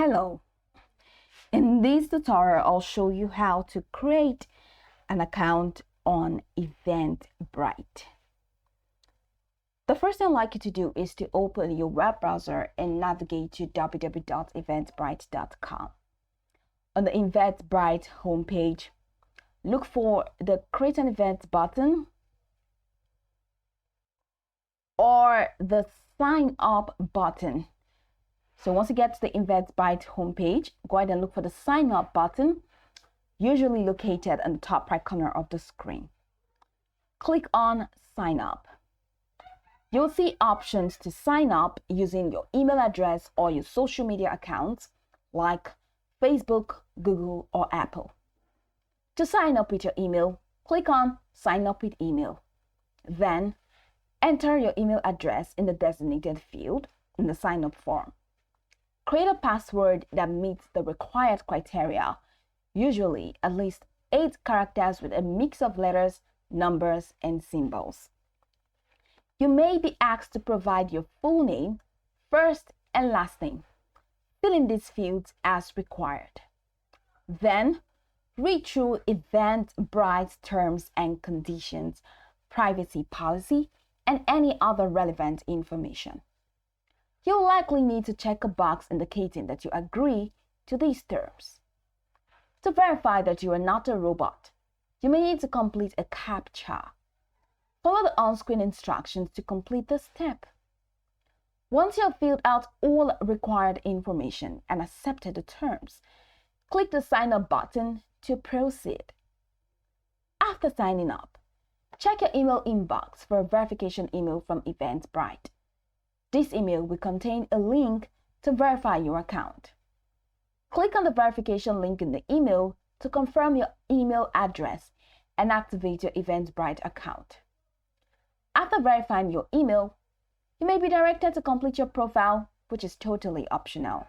Hello. In this tutorial, I'll show you how to create an account on Eventbrite. The first thing I'd like you to do is to open your web browser and navigate to www.eventbrite.com. On the Eventbrite homepage, look for the Create an Event button or the Sign Up button. So once you get to the Eventbrite homepage, go ahead and look for the Sign Up button, usually located in the top right corner of the screen. Click on Sign Up. You'll see options to sign up using your email address or your social media accounts like Facebook, Google, or Apple. To sign up with your email, click on Sign Up with Email. Then, enter your email address in the designated field in the sign up form. Create a password that meets the required criteria, usually at least 8 characters with a mix of letters, numbers, and symbols. You may be asked to provide your full name, first and last name. Fill in these fields as required. Then, read through Eventbrite's terms and conditions, privacy policy, and any other relevant information. You'll likely need to check a box indicating that you agree to these terms. To verify that you are not a robot, you may need to complete a CAPTCHA. Follow the on-screen instructions to complete this step. Once you have filled out all required information and accepted the terms, click the Sign Up button to proceed. After signing up, check your email inbox for a verification email from Eventbrite. This email will contain a link to verify your account. Click on the verification link in the email to confirm your email address and activate your Eventbrite account. After verifying your email, you may be directed to complete your profile, which is totally optional.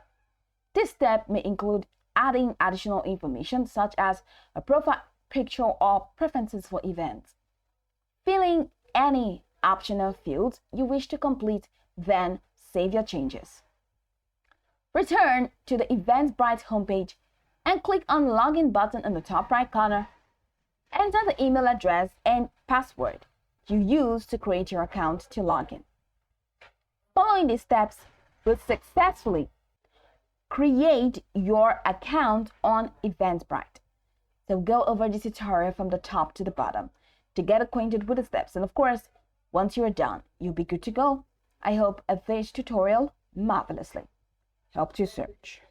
This step may include adding additional information such as a profile picture or preferences for events. Filling any optional fields you wish to complete, then save your changes. Return to the Eventbrite homepage and click on Login button in the top right corner. Enter the email address and password you used to create your account to log in. Following these steps will successfully create your account on Eventbrite. So go over this tutorial from the top to the bottom to get acquainted with the steps. And of course, once you're done, you'll be good to go. I hope this tutorial marvelously helped you search.